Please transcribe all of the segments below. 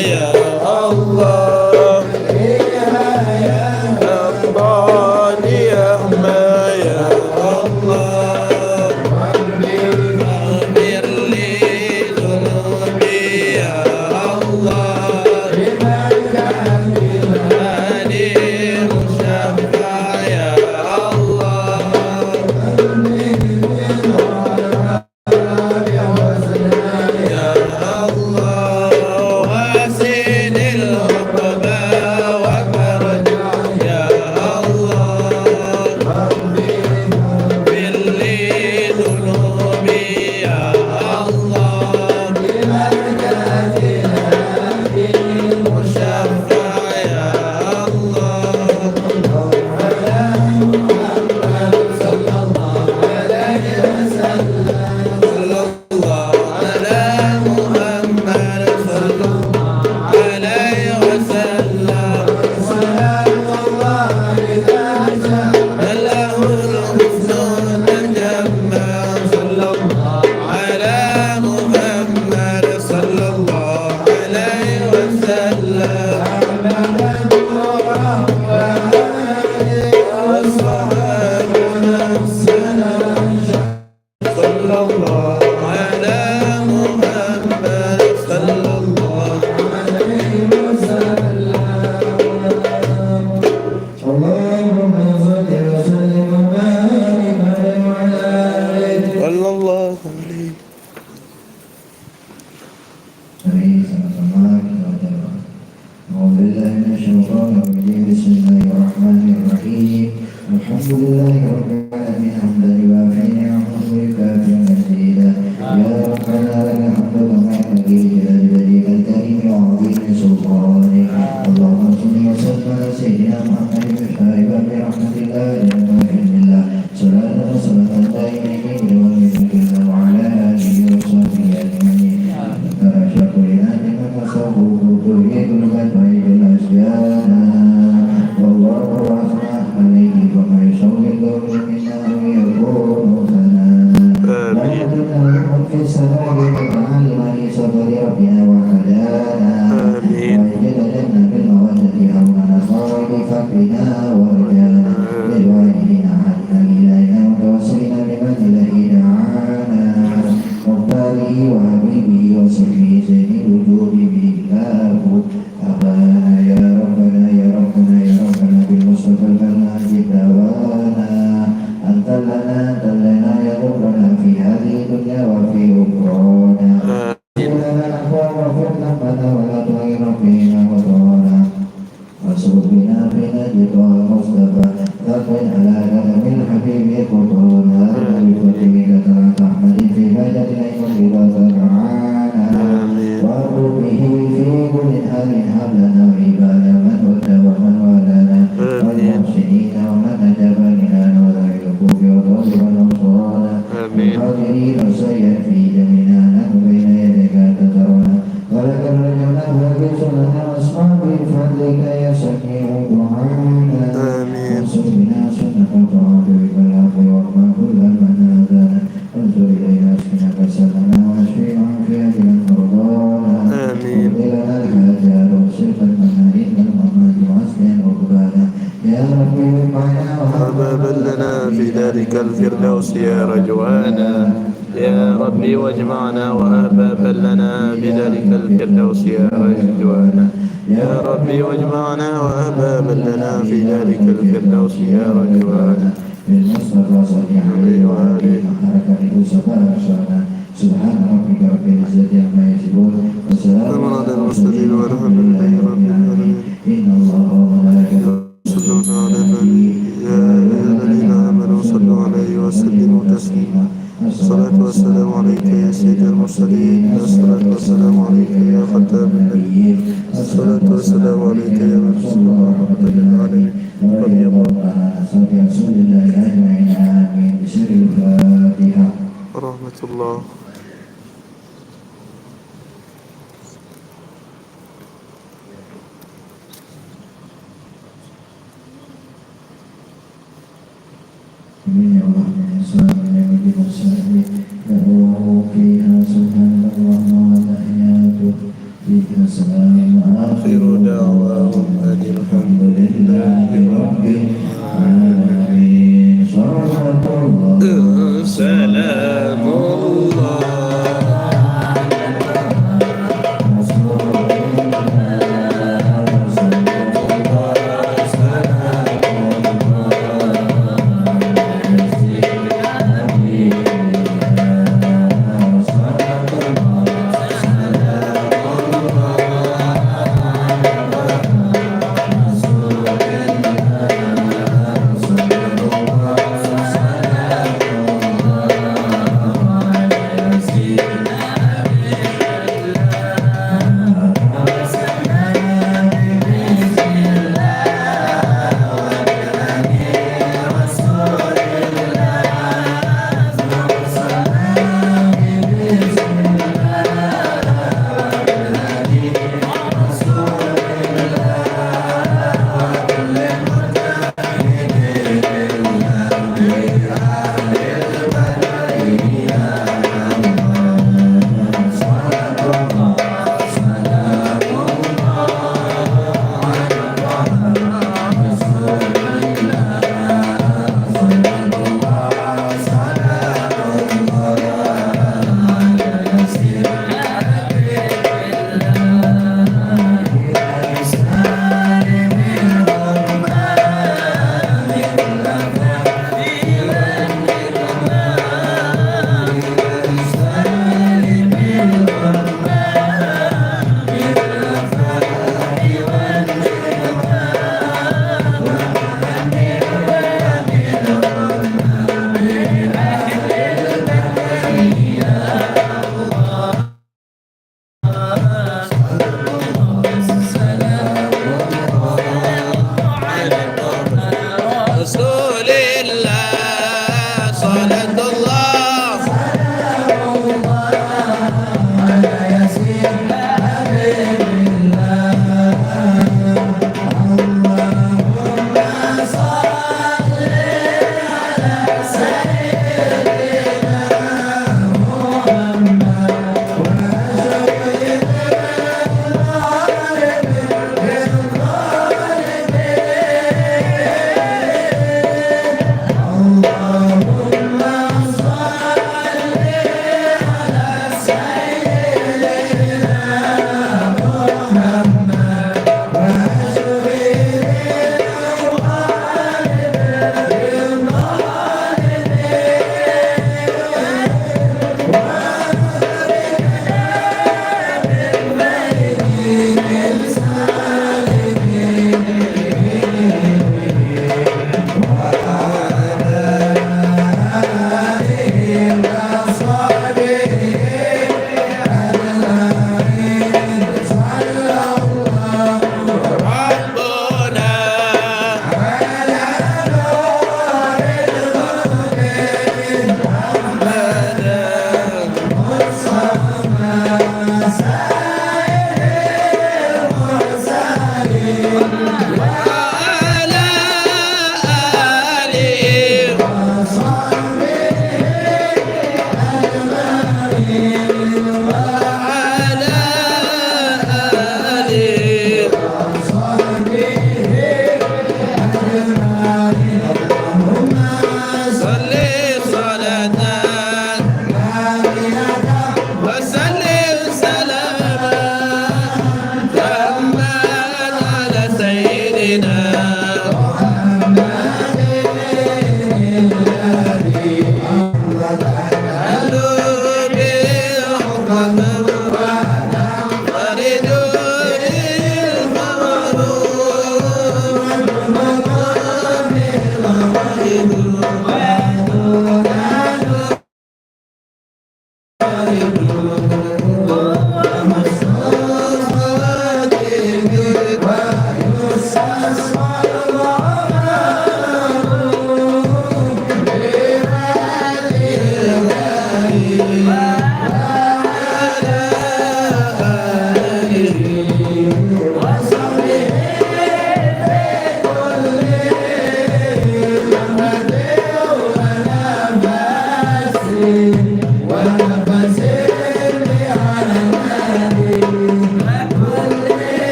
يا الله رباني يا ما يا الله اغفر لي ذنوبي يا الله هاني مشفع يا الله يا الله واسد العقبى وفرج يا الله اغفر لي ذنوبي يا الله مشفع يا الله صلى الله على محمد صلى الله عليه وسلم له الحسن الجمة صلى الله على محمد صلى الله عليه وسلم وصحابنا السلام صلى الله على محمد صلى الله عليه وسلم اللهم صل وسلم وبارك عليه وعلى آله صلى الله عليه Mari sama-sama kita berdoa. A'udzubillahi minasyaitonir rajim. Bismillahirrahmanirrahim. Alhamdulillahirabbil alamin hamdan yuwafi ni'amahu wa yukafi mazidah. Ya Rabbana lakal hamdu kama yanbaghi li jalali wajhikal karim wa 'azimi sultanik. Allahumma shalli wa sallim ala sayyidina Muhammadin wa sahbihi bi rahmatillahi wa barakatuh. Salatan wa salaman daimin ila yawmi الدين wa ala alihi wa sahbihi ajma'in. Syukurina dengan masahuhu Tuhidul Qadwa'idul Asjana Wallahu rahmah alaihi wa maisawil Dawli minna yakunu sana Lahaduna yuhudfi salari Ma'alimani sabari Rabbina wa hadana Wa ijadadana bil mawadati Hawna nasari Fakrina wa rajana Bilwahidina hadna ilayna Wa tawasilina biman ilahi da'ana Muhtari wa habibi wa sahbihi Zaini wujudi billahu Abana ya Rabbana ya Rabbana ya Rabbana Bil Mustafa al-Najib dawana Antalana ya Rabbana Fi hadhi dunya wa fi ukrona Ilana nahwa wa firna Bana wa la tu'in Rabbina wa ta'ala Wasubina bina jitwa Mustafa Taqwin ala kalamil habibi Kutuna Al-Fatimi kata Ahmadi fi hajatina iman Bila ta'ana وَرُبِّهِ فِي كُلِّ حَالٍ حَبْلَنَا وَعِبَادَ مَنْ وَدَّ وَمَنْ وَالَانَا وَالْمُحْسِنِينَ وَمَنْ أَجَابَ لِنَا وَذَلِ الْكُفْرِ وَالرَّضِ وَالْعُصْيَانَ الْحَاضِرِينَ وَالسَّيِّئَاتِ فِي جَمِيعِنَا نَحْنُ بَيْنَ يَدَيْكَ تَتَرَانَا وَلَكَ رَجَوْنَا وَبِسُنَّةِ أَصْحَابِ فَضْلِكَ يَا سَمِيعُ دُعَاءَنَا وَانصُرْ بِنَا سُنَّةَ طَاعَتِكَ الْعَفْوِ وَارْحَمْ كُلَّ مَنْ آذَانَا وانظر إلينا اسمنا فسلنا واشفنا عافية من مرضانا آمين لنا الحاجات وصف المنارين والممات وعسلنا وقبانا يا ربي معنا وهبا لنا في ذلك الفردوس يا رجوانا يا ربي واجمعنا وهبا لنا بذلك الفردوس يا رجوانا يا ربي واجمعنا وهبا لنا في ذلك الفردوس يا رجوانا بالمصطفى صلى عليه وآله حركة سبحانه وتعالى سبحان ربك رب العزة عما يصفون وسلام على المرسلين والحمد لله رب العالمين إن الله وملائكته صلوا على النبي يا أيها الذين آمنوا صلوا عليه وسلموا تسليما الصلاة والسلام عليك يا سيد المرسلين الصلاة والسلام عليك يا ختام النبيين الصلاة والسلام عليك يا رسول الله رحمة للعالمين رضي الله رسول الله أجمعين آمين بسر الفاتحة ورحمة الله من الله من إنسان من يمد مسلم له فيها سبحان الله وتحياته فيها سلام آخر دعواهم أن الحمد لله رب العالمين صلوات الله سلام الله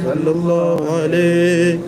صلى الله عليه